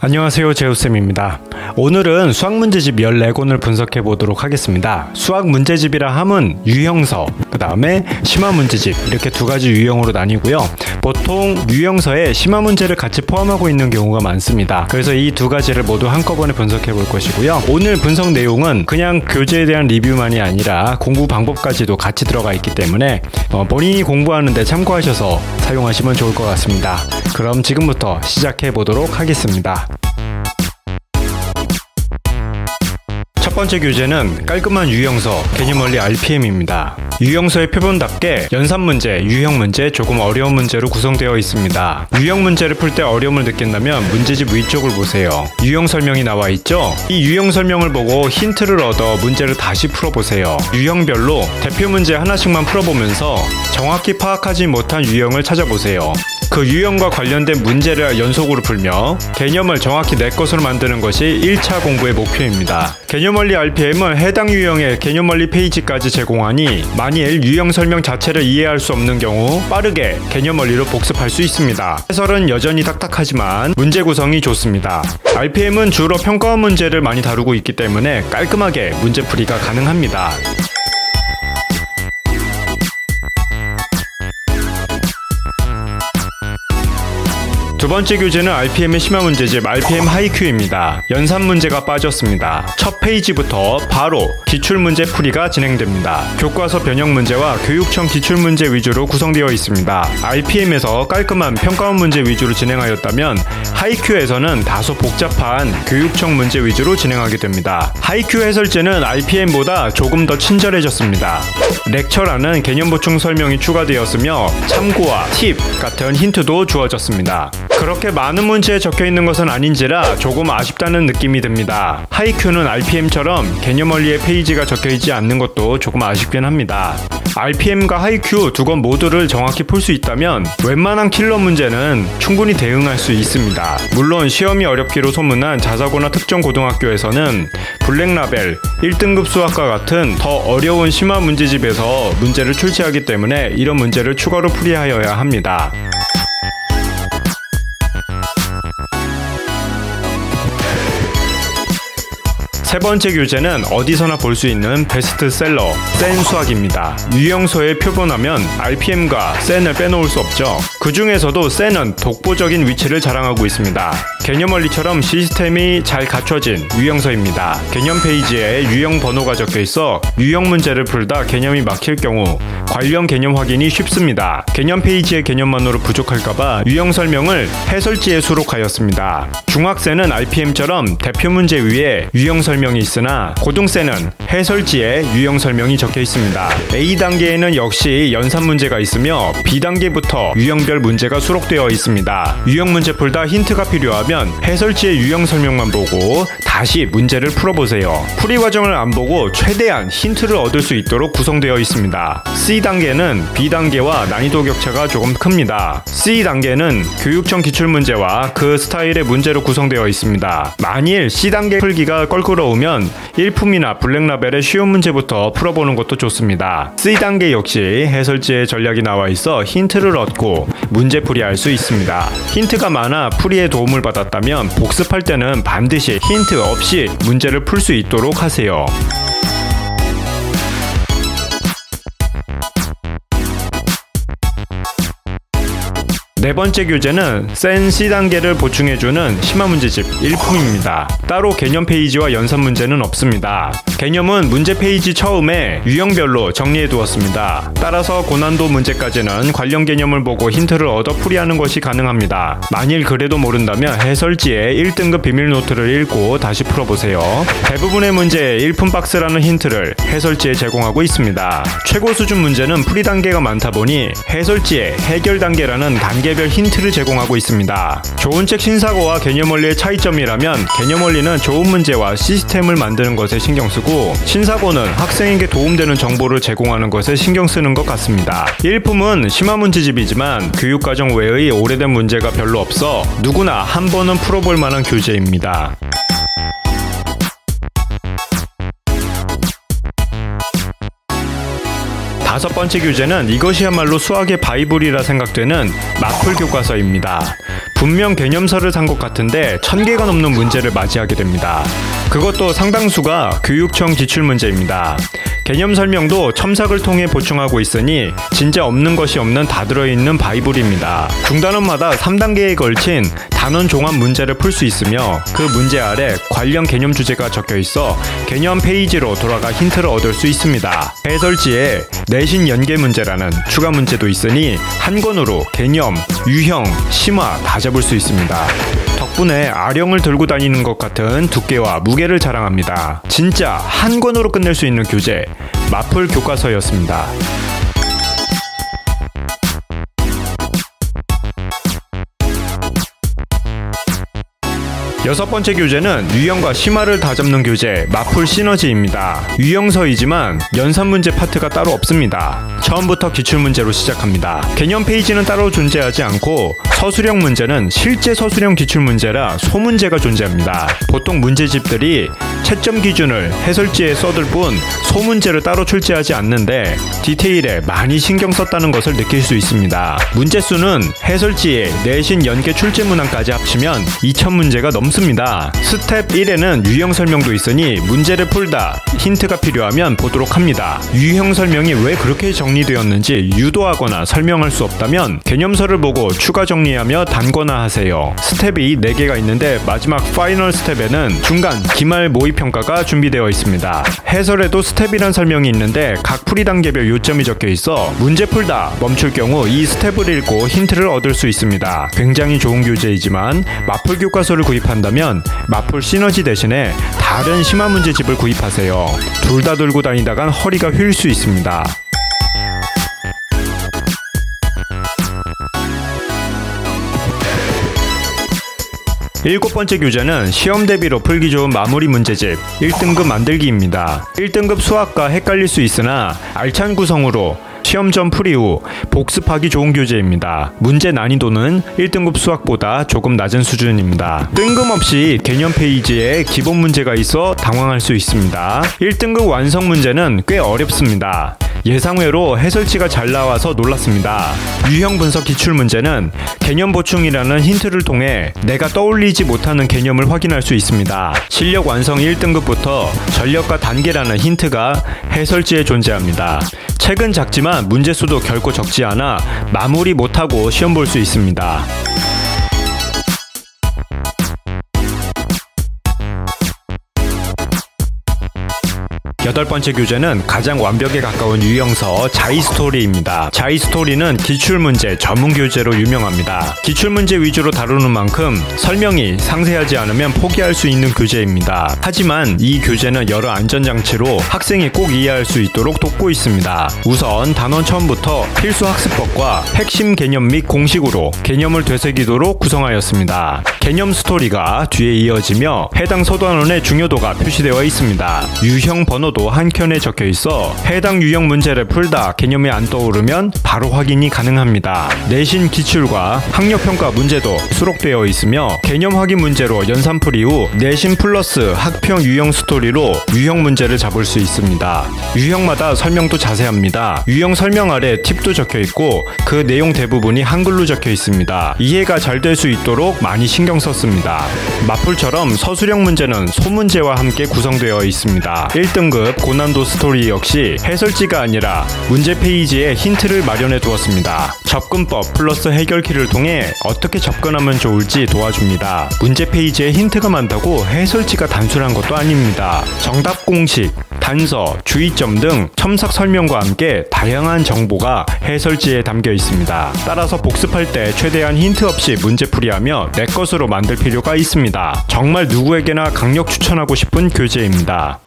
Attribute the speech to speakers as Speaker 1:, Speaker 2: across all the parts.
Speaker 1: 안녕하세요, 제우쌤입니다. 오늘은 수학 문제집 14권을 분석해 보도록 하겠습니다. 수학 문제집이라 함은 유형서, 그 다음에 심화 문제집, 이렇게 두 가지 유형으로 나뉘고요. 보통 유형서에 심화 문제를 같이 포함하고 있는 경우가 많습니다. 그래서 이 두 가지를 모두 한꺼번에 분석해 볼 것이고요. 오늘 분석 내용은 그냥 교재에 대한 리뷰만이 아니라 공부 방법까지도 같이 들어가 있기 때문에 본인이 공부하는데 참고하셔서 사용하시면 좋을 것 같습니다. 그럼 지금부터 시작해 보도록 하겠습니다. 첫 번째 교재는 깔끔한 유형서, 개념원리 RPM입니다. 유형서의 표본답게 연산 문제, 유형 문제, 조금 어려운 문제로 구성되어 있습니다. 유형 문제를 풀 때 어려움을 느낀다면 문제집 위쪽을 보세요. 유형 설명이 나와 있죠? 이 유형 설명을 보고 힌트를 얻어 문제를 다시 풀어보세요. 유형별로 대표 문제 하나씩만 풀어보면서 정확히 파악하지 못한 유형을 찾아보세요. 그 유형과 관련된 문제를 연속으로 풀며 개념을 정확히 내 것으로 만드는 것이 1차 공부의 목표입니다. 개념원리 RPM은 해당 유형의 개념원리 페이지까지 제공하니 만일 유형 설명 자체를 이해할 수 없는 경우 빠르게 개념원리로 복습할 수 있습니다. 해설은 여전히 딱딱하지만 문제 구성이 좋습니다. RPM은 주로 평가원 문제를 많이 다루고 있기 때문에 깔끔하게 문제풀이가 가능합니다. 두 번째 교재는 RPM의 심화 문제집 RPM 하이큐입니다. 연산 문제가 빠졌습니다. 첫 페이지부터 바로 기출문제 풀이가 진행됩니다. 교과서 변형 문제와 교육청 기출문제 위주로 구성되어 있습니다. RPM에서 깔끔한 평가원 문제 위주로 진행하였다면 하이큐에서는 다소 복잡한 교육청 문제 위주로 진행하게 됩니다. 하이큐 해설제는 RPM보다 조금 더 친절해졌습니다. 렉처라는 개념 보충 설명이 추가되었으며 참고와 팁 같은 힌트도 주어졌습니다. 그렇게 많은 문제에 적혀있는 것은 아닌지라 조금 아쉽다는 느낌이 듭니다. 하이큐는 RPM처럼 개념원리의 페이지가 적혀있지 않는 것도 조금 아쉽긴 합니다. RPM과 하이큐 두 권 모두를 정확히 풀 수 있다면 웬만한 킬러 문제는 충분히 대응할 수 있습니다. 물론 시험이 어렵기로 소문난 자사고나 특정고등학교에서는 블랙라벨, 1등급 수학과 같은 더 어려운 심화 문제집에서 문제를 출제하기 때문에 이런 문제를 추가로 풀이하여야 합니다. 세 번째 교재는 어디서나 볼 수 있는 베스트셀러 센 수학입니다. 유형서에 표본하면 RPM과 센을 빼놓을 수 없죠. 그 중에서도 센은 독보적인 위치를 자랑하고 있습니다. 개념원리처럼 시스템이 잘 갖춰진 유형서입니다. 개념 페이지에 유형 번호가 적혀 있어 유형 문제를 풀다 개념이 막힐 경우 관련 개념 확인이 쉽습니다. 개념 페이지의 개념만으로 부족할까봐 유형 설명을 해설지에 수록하였습니다. 중학센은 RPM처럼 대표 문제 위에 유형 설명이 있으나 고등센은 해설지에 유형 설명이 적혀 있습니다. A단계에는 역시 연산 문제가 있으며 B단계부터 유형별 문제가 수록되어 있습니다. 유형 문제 풀다 힌트가 필요하면 해설지의 유형 설명만 보고 다시 문제를 풀어보세요. 풀이 과정을 안 보고 최대한 힌트를 얻을 수 있도록 구성되어 있습니다. C단계는 B단계와 난이도 격차가 조금 큽니다. C단계는 교육청 기출문제와 그 스타일의 문제로 구성되어 있습니다. 만일 C단계 풀기가 껄끄러우면 일품이나 블랙라벨의 쉬운 문제부터 풀어보는 것도 좋습니다. C단계 역시 해설지에 전략이 나와 있어 힌트를 얻고 문제풀이할 수 있습니다. 힌트가 많아 풀이에 도움을 받았다면 복습할 때는 반드시 힌트 없이 문제를 풀 수 있도록 하세요. 네 번째 교재는 센 C단계를 보충해주는 심화 문제집 1품입니다. 따로 개념 페이지와 연산 문제는 없습니다. 개념은 문제 페이지 처음에 유형별로 정리해 두었습니다. 따라서 고난도 문제까지는 관련 개념을 보고 힌트를 얻어 풀이하는 것이 가능합니다. 만일 그래도 모른다면 해설지에 1등급 비밀 노트를 읽고 다시 풀어보세요. 대부분의 문제에 1품 박스라는 힌트를 해설지에 제공하고 있습니다. 최고 수준 문제는 풀이 단계가 많다 보니 해설지에 해결 단계라는 단계 별 힌트를 제공하고 있습니다. 좋은 책 신사고와 개념원리의 차이점이라면 개념원리는 좋은 문제와 시스템을 만드는 것에 신경쓰고 신사고는 학생에게 도움되는 정보를 제공하는 것에 신경쓰는 것 같습니다. 1품은 심화 문제집이지만 교육과정 외의 오래된 문제가 별로 없어 누구나 한 번은 풀어볼 만한 교재입니다. 다섯 번째 교재는 이것이야말로 수학의 바이블이라 생각되는 마풀 교과서입니다. 분명 개념서를 산 것 같은데 1000개가 넘는 문제를 맞이하게 됩니다. 그것도 상당수가 교육청 기출문제입니다. 개념 설명도 첨삭을 통해 보충하고 있으니 진짜 없는 것이 없는 다 들어있는 바이블입니다. 중단원마다 3단계에 걸친 단원 종합 문제를 풀 수 있으며 그 문제 아래 관련 개념 주제가 적혀 있어 개념 페이지로 돌아가 힌트를 얻을 수 있습니다. 해설지에 내신 연계 문제라는 추가 문제도 있으니 한 권으로 개념, 유형, 심화 다 잡을 수 있습니다. 덕분에 아령을 들고 다니는 것 같은 두께와 무게를 자랑합니다. 진짜 한 권으로 끝낼 수 있는 교재, 마플 교과서였습니다. 여섯 번째 교재는 유형과 심화를 다 잡는 교재 마풀 시너지입니다. 유형서이지만 연산 문제 파트가 따로 없습니다. 처음부터 기출문제로 시작합니다. 개념 페이지는 따로 존재하지 않고 서술형 문제는 실제 서술형 기출문제라 소문제가 존재합니다. 보통 문제집들이 채점 기준을 해설지에 써둘 뿐 소문제를 따로 출제하지 않는데 디테일에 많이 신경 썼다는 것을 느낄 수 있습니다. 문제수는 해설지에 내신 연계 출제 문항까지 합치면 2000문제가 넘습니다. 스텝 1에는 유형 설명도 있으니 문제를 풀다 힌트가 필요하면 보도록 합니다. 유형 설명이 왜 그렇게 정리되었는지 유도하거나 설명할 수 없다면 개념서를 보고 추가 정리하며 단거나 하세요. 스텝이 4개가 있는데 마지막 파이널 스텝에는 중간 기말 모의 평가가 준비되어 있습니다. 해설에도 스텝이란 설명이 있는데 각 풀이 단계별 요점이 적혀 있어 문제 풀다 멈출 경우 이 스텝을 읽고 힌트를 얻을 수 있습니다. 굉장히 좋은 교재이지만 마풀 교과서를 구입한다면 마풀 시너지 대신에 다른 심화 문제집을 구입하세요. 둘 다 들고 다니다간 허리가 휠 수 있습니다. 일곱 번째 교재는 시험 대비로 풀기 좋은 마무리 문제집 1등급 만들기입니다. 1등급 수학과 헷갈릴 수 있으나 알찬 구성으로 시험 전 풀이 후 복습하기 좋은 교재입니다. 문제 난이도는 1등급 수학보다 조금 낮은 수준입니다. 뜬금없이 개념 페이지에 기본 문제가 있어 당황할 수 있습니다. 1등급 완성 문제는 꽤 어렵습니다. 예상외로 해설지가 잘 나와서 놀랐습니다. 유형 분석 기출 문제는 개념 보충이라는 힌트를 통해 내가 떠올리지 못하는 개념을 확인할 수 있습니다. 실력 완성 1등급부터 전력과 단계라는 힌트가 해설지에 존재합니다. 책은 작지만 문제수도 결코 적지 않아 마무리 못하고 시험 볼 수 있습니다. 여덟 번째 교재는 가장 완벽에 가까운 유형서 자이스토리입니다. 자이스토리는 기출문제 전문 교재로 유명합니다. 기출문제 위주로 다루는 만큼 설명이 상세하지 않으면 포기할 수 있는 교재입니다. 하지만 이 교재는 여러 안전장치로 학생이 꼭 이해할 수 있도록 돕고 있습니다. 우선 단원 처음부터 필수 학습법과 핵심 개념 및 공식으로 개념을 되새기도록 구성하였습니다. 개념 스토리가 뒤에 이어지며 해당 서단원의 중요도가 표시되어 있습니다. 유형 번호도 한 켠에 적혀 있어 해당 유형 문제를 풀다 개념이 안 떠오르면 바로 확인이 가능합니다. 내신 기출과 학력평가 문제도 수록되어 있으며 개념 확인 문제로 연산풀이 후 내신 플러스 학평 유형 스토리로 유형 문제를 잡을 수 있습니다. 유형마다 설명도 자세합니다. 유형 설명 아래 팁도 적혀 있고 그 내용 대부분이 한글로 적혀 있습니다. 이해가 잘 될 수 있도록 많이 신경 썼습니다. 마풀처럼 서술형 문제는 소문제와 함께 구성되어 있습니다. 1등급 고난도 스토리 역시 해설지가 아니라 문제 페이지에 힌트를 마련해 두었습니다. 접근법 플러스 해결키를 통해 어떻게 접근하면 좋을지 도와줍니다. 문제 페이지에 힌트가 많다고 해설지가 단순한 것도 아닙니다. 정답 공식, 단서, 주의점 등 첨삭 설명과 함께 다양한 정보가 해설지에 담겨 있습니다. 따라서 복습할 때 최대한 힌트 없이 문제풀이하며 내 것으로 만들 필요가 있습니다. 정말 누구에게나 강력 추천하고 싶은 교재입니다.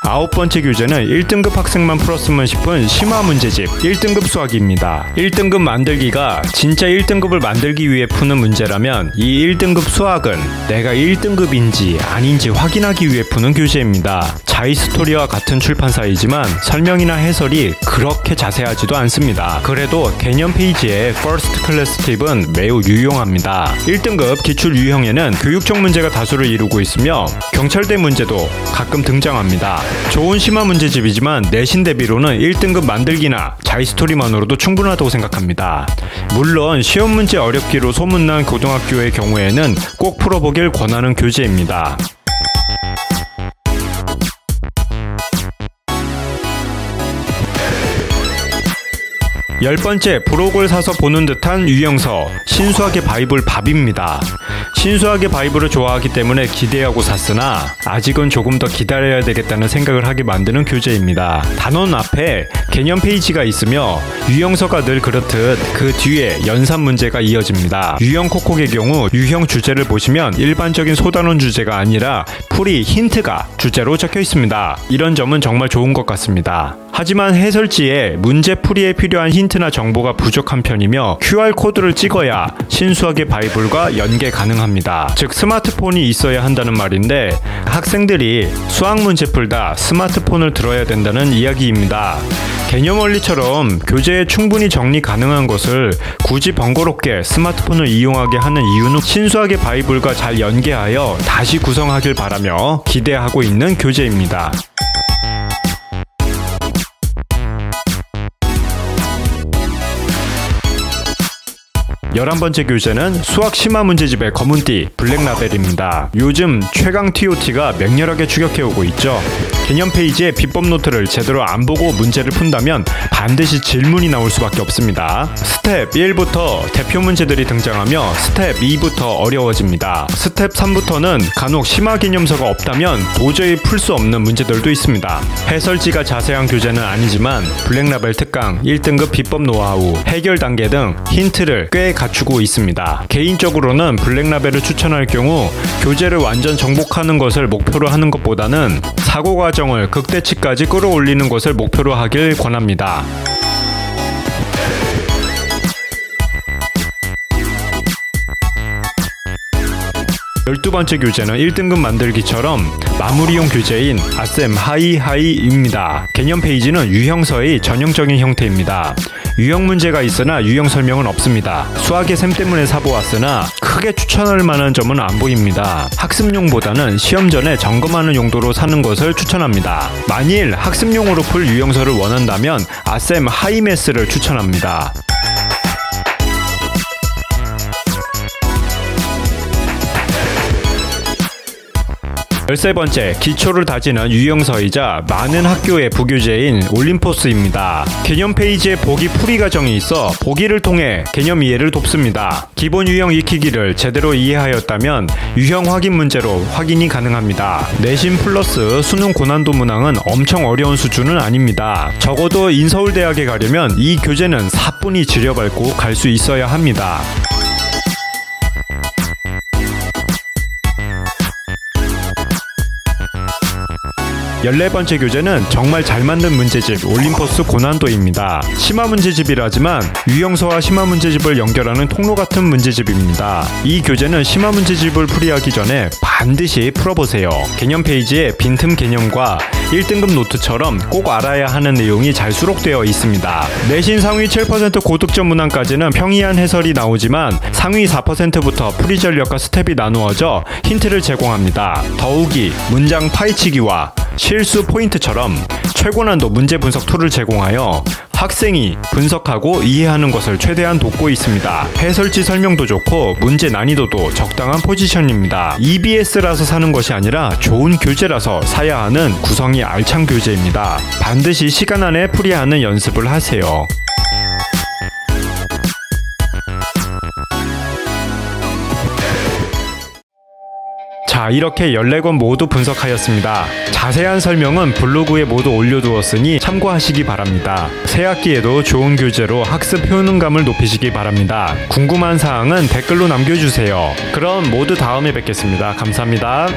Speaker 1: 아홉 번째 교재는 1등급 학생만 풀었으면 싶은 심화 문제집 1등급 수학입니다. 1등급 만들기가 진짜 1등급을 만들기 위해 푸는 문제라면 이 1등급 수학은 내가 1등급인지 아닌지 확인하기 위해 푸는 교재입니다. 자이스토리와 같은 출판사이지만 설명이나 해설이 그렇게 자세하지도 않습니다. 그래도 개념 페이지의 퍼스트 클래스 팁은 매우 유용합니다. 1등급 기출 유형에는 교육적 문제가 다수를 이루고 있으며 경찰대 문제도 가끔 등장합니다. 좋은 심화 문제집이지만 내신 대비로는 1등급 만들기나 자이스토리만으로도 충분하다고 생각합니다. 물론 시험 문제 어렵기로 소문난 고등학교의 경우에는 꼭 풀어보길 권하는 교재입니다. 10번째, 브록을 사서 보는 듯한 유형서, 신수학의 바이블 밥입니다. 신수학의 바이블을 좋아하기 때문에 기대하고 샀으나 아직은 조금 더 기다려야 되겠다는 생각을 하게 만드는 교재입니다. 단원 앞에 개념 페이지가 있으며 유형서가 늘 그렇듯 그 뒤에 연산 문제가 이어집니다. 유형 콕콕의 경우 유형 주제를 보시면 일반적인 소단원 주제가 아니라 풀이 힌트가 주제로 적혀 있습니다. 이런 점은 정말 좋은 것 같습니다. 하지만 해설지에 문제 풀이에 필요한 힌트나 정보가 부족한 편이며 QR코드를 찍어야 신수학의 바이블과 연계 가능합니다. 즉 스마트폰이 있어야 한다는 말인데 학생들이 수학 문제 풀다 스마트폰을 들어야 된다는 이야기입니다. 개념 원리처럼 교재에 충분히 정리 가능한 것을 굳이 번거롭게 스마트폰을 이용하게 하는 이유는 신수학의 바이블과 잘 연계하여 다시 구성하길 바라며 기대하고 있는 교재입니다. 11번째 교재는 수학 심화 문제집의 검은띠 블랙라벨입니다. 요즘 최강 TOT가 맹렬하게 추격해오고 있죠. 개념 페이지에 비법 노트를 제대로 안 보고 문제를 푼다면 반드시 질문이 나올 수밖에 없습니다. 스텝 1부터 대표 문제들이 등장하며 스텝 2부터 어려워집니다. 스텝 3부터는 간혹 심화 개념서가 없다면 도저히 풀 수 없는 문제들도 있습니다. 해설지가 자세한 교재는 아니지만 블랙라벨 특강, 1등급 비법 노하우, 해결 단계 등 힌트를 꽤 갖추고 있습니다. 개인적으로는 블랙라벨을 추천할 경우 교재를 완전 정복하는 것을 목표로 하는 것보다는 사고 과정을 극대치까지 끌어올리는 것을 목표로 하길 권합니다. 12번째 교재는 1등급 만들기처럼 마무리용 교재인 아셈 하이하이입니다. 개념 페이지는 유형서의 전형적인 형태입니다. 유형 문제가 있으나 유형 설명은 없습니다. 수학의 셈 때문에 사보았으나 크게 추천할 만한 점은 안 보입니다. 학습용보다는 시험 전에 점검하는 용도로 사는 것을 추천합니다. 만일 학습용으로 풀 유형서를 원한다면 아셈 하이메스를 추천합니다. 13번째, 기초를 다지는 유형서이자 많은 학교의 부교재인 올림포스입니다. 개념 페이지에 보기 풀이 과정이 있어 보기를 통해 개념 이해를 돕습니다. 기본 유형 익히기를 제대로 이해하였다면 유형 확인 문제로 확인이 가능합니다. 내신 플러스 수능 고난도 문항은 엄청 어려운 수준은 아닙니다. 적어도 인서울대학에 가려면 이 교재는 사뿐히 지려밟고 갈 수 있어야 합니다. 14번째 교재는 정말 잘 만든 문제집 올림포스 고난도입니다. 심화 문제집이라지만 유형서와 심화 문제집을 연결하는 통로 같은 문제집입니다. 이 교재는 심화 문제집을 풀이하기 전에 반드시 풀어보세요. 개념 페이지에 빈틈 개념과 1등급 노트처럼 꼭 알아야 하는 내용이 잘 수록되어 있습니다. 내신 상위 7% 고득점 문항까지는 평이한 해설이 나오지만 상위 4%부터 풀이 전략과 스텝이 나누어져 힌트를 제공합니다. 더욱이 문장 파헤치기와 실수 포인트처럼 최고난도 문제 분석 툴을 제공하여 학생이 분석하고 이해하는 것을 최대한 돕고 있습니다. 해설지 설명도 좋고 문제 난이도도 적당한 포지션입니다. EBS라서 사는 것이 아니라 좋은 교재라서 사야 하는 구성이 알찬 교재입니다. 반드시 시간 안에 풀이하는 연습을 하세요. 자, 이렇게 14권 모두 분석하였습니다. 자세한 설명은 블로그에 모두 올려두었으니 참고하시기 바랍니다. 새학기에도 좋은 교재로 학습 효능감을 높이시기 바랍니다. 궁금한 사항은 댓글로 남겨주세요. 그럼 모두 다음에 뵙겠습니다. 감사합니다.